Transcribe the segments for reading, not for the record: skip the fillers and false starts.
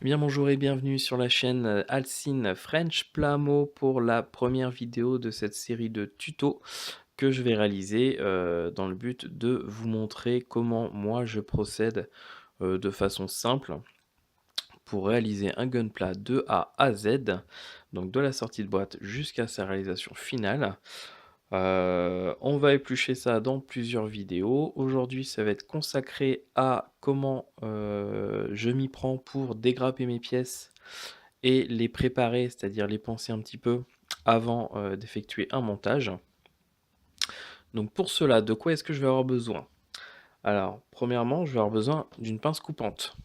Bien bonjour et bienvenue sur la chaîne Alcine French Plamo pour la première vidéo de cette série de tutos que je vais réaliser dans le but de vous montrer comment moi je procède de façon simple pour réaliser un gunpla de A à Z, donc de la sortie de boîte jusqu'à sa réalisation finale. On va éplucher ça dans plusieurs vidéos. Aujourd'hui, ça va être consacré à comment je m'y prends pour dégrapper mes pièces et les préparer, c'est-à-dire les penser un petit peu avant d'effectuer un montage. Donc pour cela, de quoi est-ce que je vais avoir besoin? Alors, premièrement, je vais avoir besoin d'une pince coupante.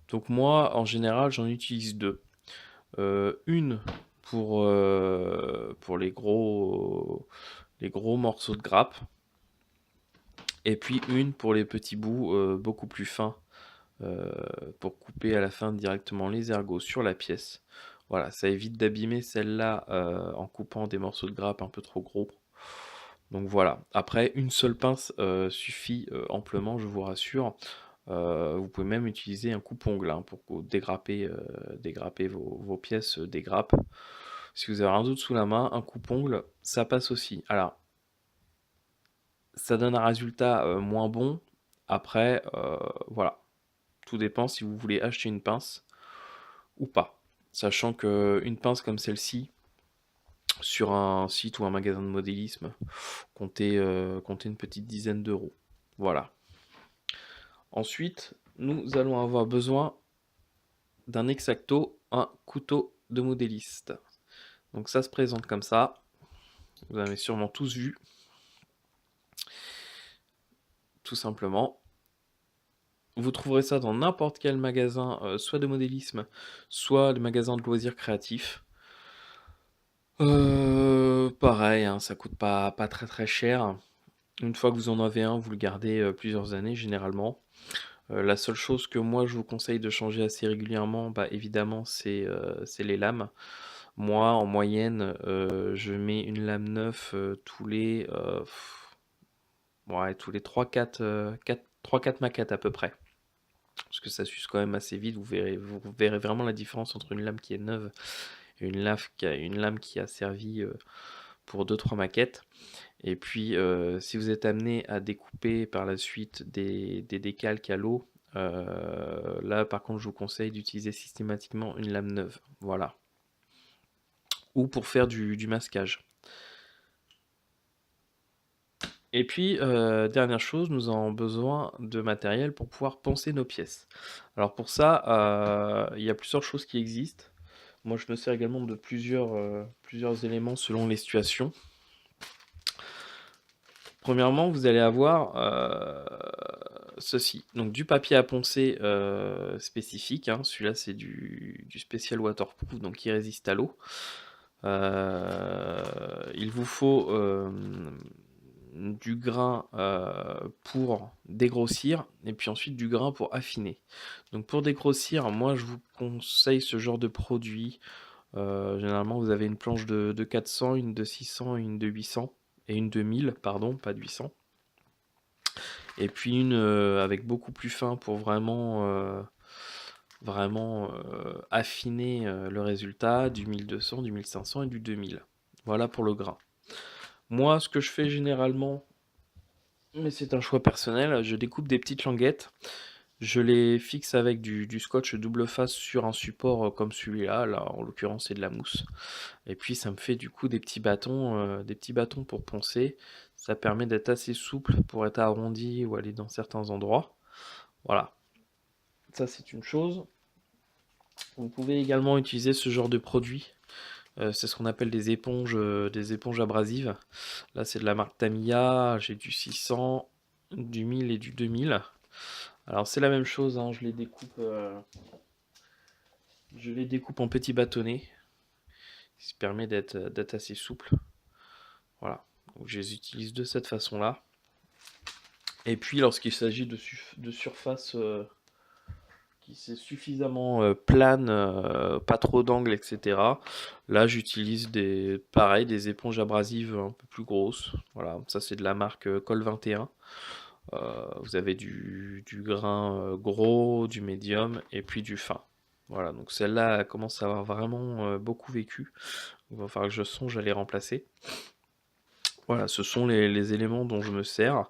Donc moi, en général, j'en utilise deux. Une pour les gros morceaux de grappe, et puis une pour les petits bouts beaucoup plus fins, pour couper à la fin directement les ergots sur la pièce. Voilà, ça évite d'abîmer celle-là en coupant des morceaux de grappe un peu trop gros. Donc voilà, après une seule pince suffit amplement, je vous rassure. Vous pouvez même utiliser un coupe-ongle hein, pour dégrapper, dégrapper vos pièces des grappes. Si vous avez un doute sous la main, un coupe-ongle, ça passe aussi. Alors, ça donne un résultat moins bon. Après, voilà, tout dépend si vous voulez acheter une pince ou pas. Sachant qu'une pince comme celle-ci, sur un site ou un magasin de modélisme, comptez une petite dizaine d'euros. Voilà. Ensuite, nous allons avoir besoin d'un X-Acto, un couteau de modéliste. Donc ça se présente comme ça. Vous avez sûrement tous vu. Tout simplement. Vous trouverez ça dans n'importe quel magasin, soit de modélisme, soit de magasin de loisirs créatifs. Pareil, hein, ça coûte pas très très cher. Une fois que vous en avez un, vous le gardez plusieurs années généralement. La seule chose que moi je vous conseille de changer assez régulièrement, bah, évidemment, c'est les lames. Moi, en moyenne, je mets une lame neuve tous les 3-4 maquettes à peu près. Parce que ça s'use quand même assez vite, vous verrez vraiment la différence entre une lame qui est neuve et une lame qui a servi pour 2-3 maquettes. Et puis, si vous êtes amené à découper par la suite des décalques à l'eau, là par contre je vous conseille d'utiliser systématiquement une lame neuve, voilà. Ou pour faire du masquage. Et puis, dernière chose, nous avons besoin de matériel pour pouvoir poncer nos pièces. Alors pour ça, il y a plusieurs choses qui existent. Moi je me sers également de plusieurs éléments selon les situations. Premièrement, vous allez avoir ceci, donc du papier à poncer spécifique, hein. Celui-là c'est du spécial waterproof, donc qui résiste à l'eau. Il vous faut du grain pour dégrossir, et puis ensuite du grain pour affiner. Donc pour dégrossir, moi je vous conseille ce genre de produit. Généralement vous avez une planche de 400, une de 600, une de 800. Et une de 1000, pardon, pas de 800. Et puis une avec beaucoup plus fin pour vraiment affiner le résultat, du 1200, du 1500 et du 2000. Voilà pour le grain. Moi, ce que je fais généralement, mais c'est un choix personnel, je découpe des petites languettes, je les fixe avec du scotch double face sur un support comme celui-là, là en l'occurrence c'est de la mousse. Et puis ça me fait du coup des petits bâtons pour poncer. Ça permet d'être assez souple pour être arrondi ou aller dans certains endroits. Voilà, ça c'est une chose. Vous pouvez également utiliser ce genre de produit. C'est ce qu'on appelle des éponges abrasives. Là c'est de la marque Tamiya, j'ai du 600, du 1000 et du 2000. Alors c'est la même chose, hein, je les découpe en petits bâtonnets, ce qui permet d'être assez souple. Voilà, donc je les utilise de cette façon-là. Et puis lorsqu'il s'agit de surfaces qui c'est suffisamment plane, pas trop d'angles, etc. Là j'utilise des éponges abrasives un peu plus grosses. Voilà, ça c'est de la marque Col 21. Vous avez du grain gros, du médium et puis du fin. Voilà, donc celle-là elle commence à avoir vraiment beaucoup vécu. Il va falloir que je songe à les remplacer. Voilà, ce sont les éléments dont je me sers.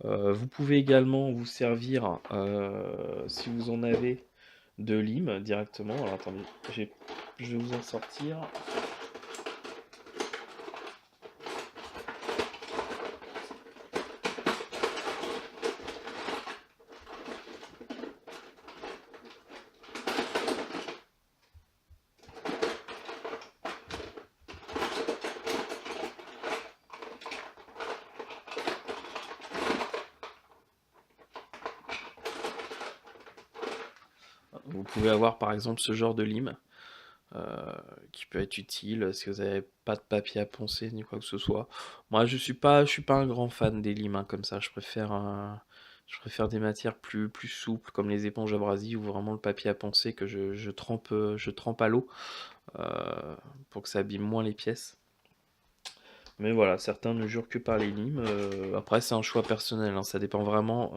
Vous pouvez également vous servir, si vous en avez, de lime directement. Alors attendez, je vais vous en sortir. Vous pouvez avoir par exemple ce genre de lime qui peut être utile si vous n'avez pas de papier à poncer ni quoi que ce soit. Moi je suis pas un grand fan des limes hein, comme ça, je préfère des matières plus souples comme les éponges abrasives ou vraiment le papier à poncer que je trempe à l'eau pour que ça abîme moins les pièces. Mais voilà, certains ne jurent que par les limes. Après, c'est un choix personnel, hein, ça dépend vraiment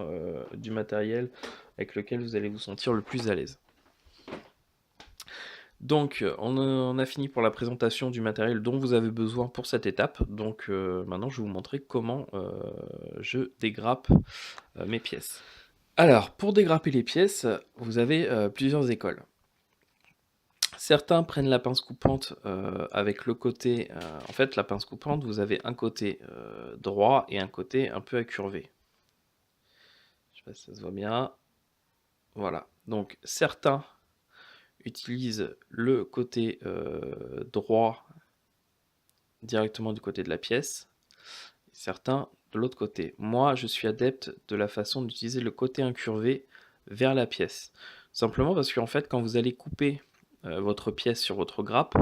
du matériel avec lequel vous allez vous sentir le plus à l'aise. Donc, on a fini pour la présentation du matériel dont vous avez besoin pour cette étape. Donc, maintenant, je vais vous montrer comment je dégrappe mes pièces. Alors, pour dégrapper les pièces, vous avez plusieurs écoles. Certains prennent la pince coupante avec le côté... en fait, la pince coupante, vous avez un côté droit et un côté un peu incurvé. Je sais pas si ça se voit bien. Voilà. Donc, certains utilisent le côté droit directement du côté de la pièce, et certains de l'autre côté. Moi, je suis adepte de la façon d'utiliser le côté incurvé vers la pièce. Simplement parce qu'en fait, quand vous allez couper votre pièce sur votre grappe,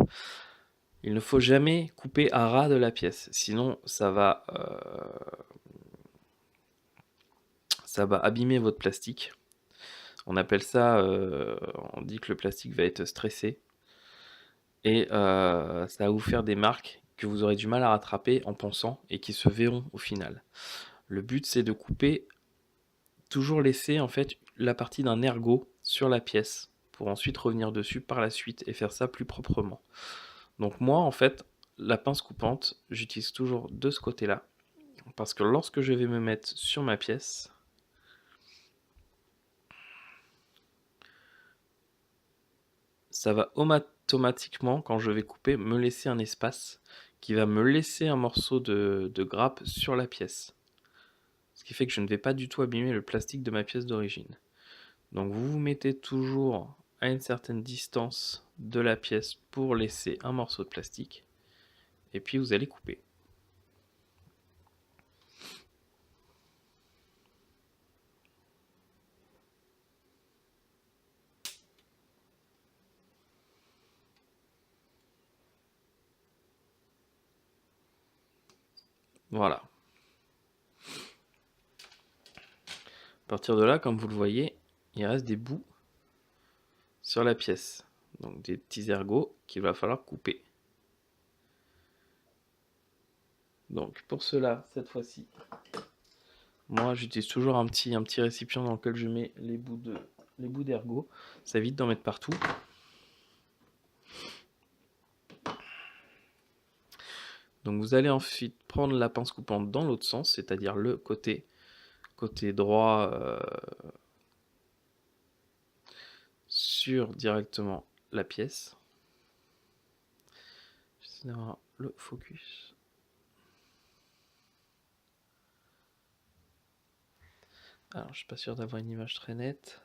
il ne faut jamais couper à ras de la pièce, sinon ça va abîmer votre plastique. On appelle ça, on dit que le plastique va être stressé, et ça va vous faire des marques que vous aurez du mal à rattraper en ponçant et qui se verront au final. Le but c'est de couper, toujours laisser en fait la partie d'un ergot sur la pièce pour ensuite revenir dessus par la suite et faire ça plus proprement. Donc moi en fait la pince coupante j'utilise toujours de ce côté là parce que lorsque je vais me mettre sur ma pièce, ça va automatiquement quand je vais couper me laisser un espace qui va me laisser un morceau de grappe sur la pièce. Ce qui fait que je ne vais pas du tout abîmer le plastique de ma pièce d'origine. Donc vous vous mettez toujours à une certaine distance de la pièce pour laisser un morceau de plastique, et puis vous allez couper. Voilà. À partir de là, comme vous le voyez, il reste des bouts sur la pièce. Donc des petits ergots qu'il va falloir couper. Donc pour cela, cette fois-ci, moi j'utilise toujours un petit récipient dans lequel je mets les bouts d'ergot. Ça évite d'en mettre partout. Donc vous allez ensuite prendre la pince coupante dans l'autre sens, c'est-à-dire le côté droit sur directement la pièce. J'essaie d'avoir le focus. Alors je suis pas sûr d'avoir une image très nette.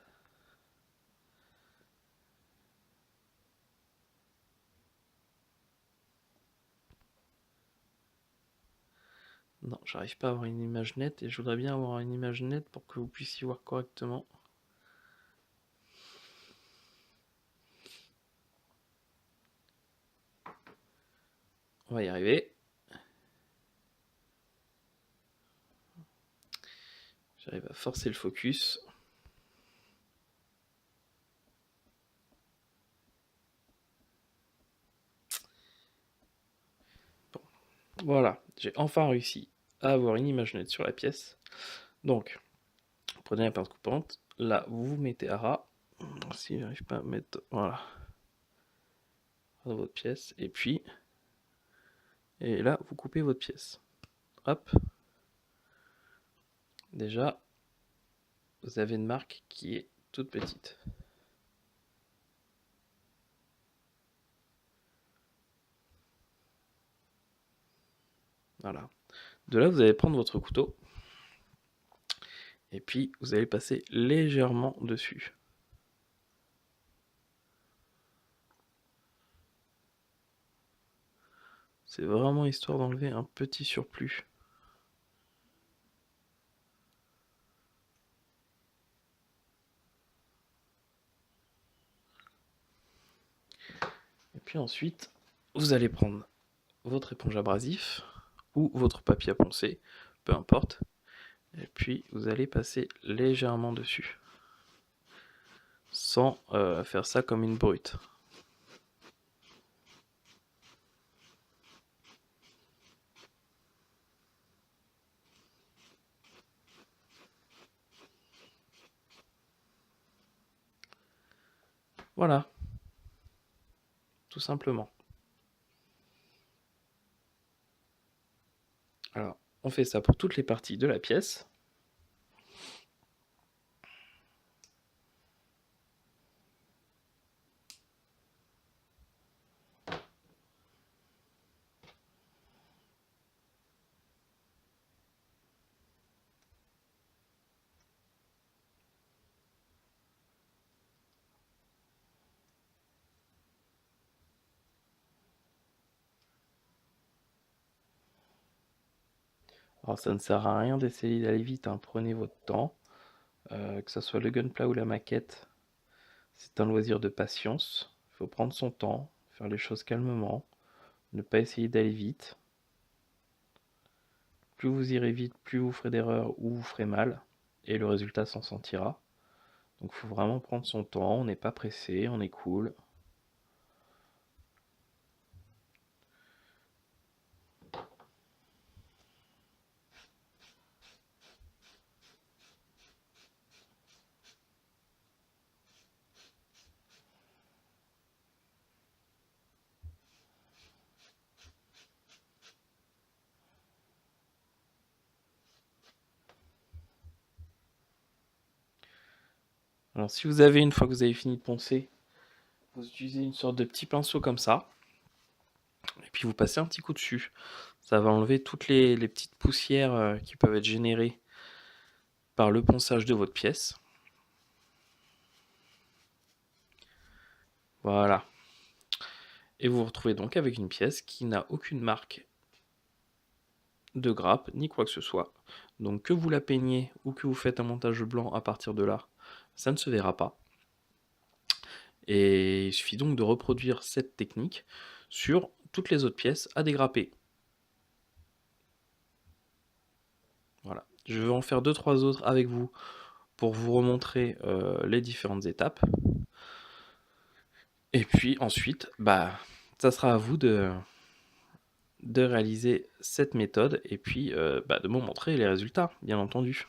Non, j'arrive pas à avoir une image nette et je voudrais bien avoir une image nette pour que vous puissiez voir correctement. On va y arriver. J'arrive à forcer le focus. Bon. Voilà, j'ai enfin réussi à avoir une image nette sur la pièce. Donc, prenez la pince coupante, là vous vous mettez à ras, si j'arrive pas à mettre, voilà, dans votre pièce, et puis, et là vous coupez votre pièce, hop, déjà, vous avez une marque qui est toute petite. Voilà. De là, vous allez prendre votre couteau, et puis vous allez passer légèrement dessus. C'est vraiment histoire d'enlever un petit surplus. Et puis ensuite, vous allez prendre votre éponge abrasif ou votre papier à poncer, peu importe. Et puis vous allez passer légèrement dessus, sans faire ça comme une brute. Voilà, tout simplement. Alors, on fait ça pour toutes les parties de la pièce. Alors ça ne sert à rien d'essayer d'aller vite, hein. Prenez votre temps, que ce soit le Gunpla ou la maquette, c'est un loisir de patience. Il faut prendre son temps, faire les choses calmement, ne pas essayer d'aller vite. Plus vous irez vite, plus vous ferez d'erreurs ou vous ferez mal, et le résultat s'en sentira. Donc il faut vraiment prendre son temps, on n'est pas pressé, on est cool. Alors si vous avez, une fois que vous avez fini de poncer, vous utilisez une sorte de petit pinceau comme ça, et puis vous passez un petit coup dessus. Ça va enlever toutes les petites poussières qui peuvent être générées par le ponçage de votre pièce. Voilà. Et vous vous retrouvez donc avec une pièce qui n'a aucune marque de grappe, ni quoi que ce soit. Donc que vous la peignez ou que vous faites un montage blanc à partir de là, ça ne se verra pas. Et il suffit donc de reproduire cette technique sur toutes les autres pièces à dégrapper. Voilà. Je vais en faire 2-3 autres avec vous pour vous remontrer les différentes étapes. Et puis ensuite, bah, ça sera à vous de réaliser cette méthode et puis bah, de me montrer les résultats, bien entendu.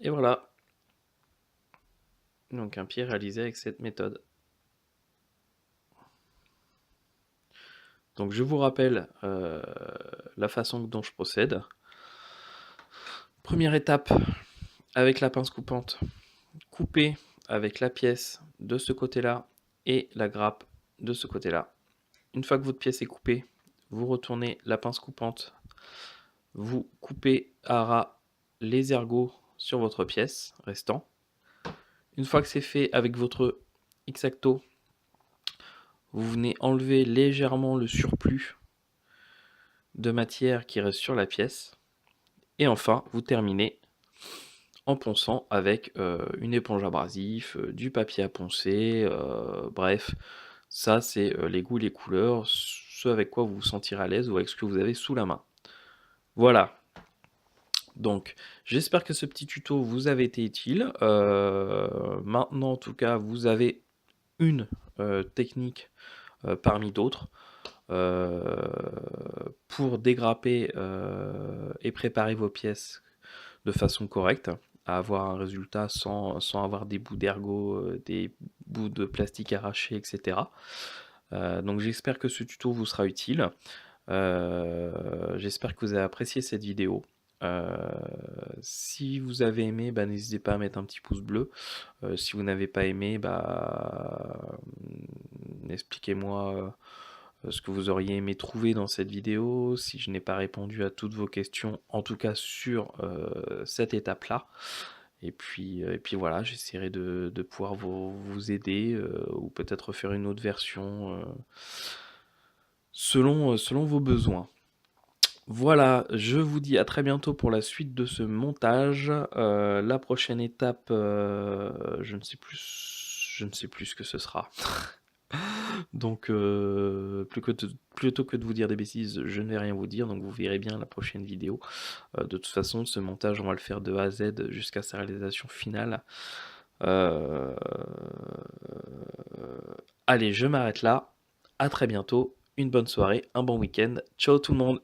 Et voilà. Donc un pied réalisé avec cette méthode. Donc je vous rappelle la façon dont je procède. Première étape, avec la pince coupante, couper avec la pièce de ce côté-là et la grappe de ce côté-là. Une fois que votre pièce est coupée, vous retournez la pince coupante, vous coupez à ras les ergots sur votre pièce restant. Une fois que c'est fait avec votre X-Acto, vous venez enlever légèrement le surplus de matière qui reste sur la pièce. Et enfin, vous terminez en ponçant avec une éponge abrasif, du papier à poncer, bref, ça c'est les goûts, les couleurs, ce avec quoi vous vous sentirez à l'aise ou avec ce que vous avez sous la main. Voilà. Donc, j'espère que ce petit tuto vous avait été utile. Maintenant, en tout cas, vous avez une technique parmi d'autres pour dégrapper et préparer vos pièces de façon correcte, à avoir un résultat sans avoir des bouts d'ergot, des bouts de plastique arrachés, etc. Donc j'espère que ce tuto vous sera utile. J'espère que vous avez apprécié cette vidéo. Si vous avez aimé, n'hésitez pas à mettre un petit pouce bleu. Si vous n'avez pas aimé, expliquez-moi ce que vous auriez aimé trouver dans cette vidéo, si je n'ai pas répondu à toutes vos questions, en tout cas sur cette étape-là. Et puis voilà, j'essaierai de pouvoir vous aider ou peut-être faire une autre version selon vos besoins. Voilà, je vous dis à très bientôt pour la suite de ce montage. La prochaine étape, je ne sais plus ce que ce sera. Donc, plutôt que de vous dire des bêtises, je ne vais rien vous dire, donc vous verrez bien la prochaine vidéo. De toute façon, ce montage, on va le faire de A à Z jusqu'à sa réalisation finale. Allez, je m'arrête là. À très bientôt. Une bonne soirée, un bon week-end. Ciao tout le monde!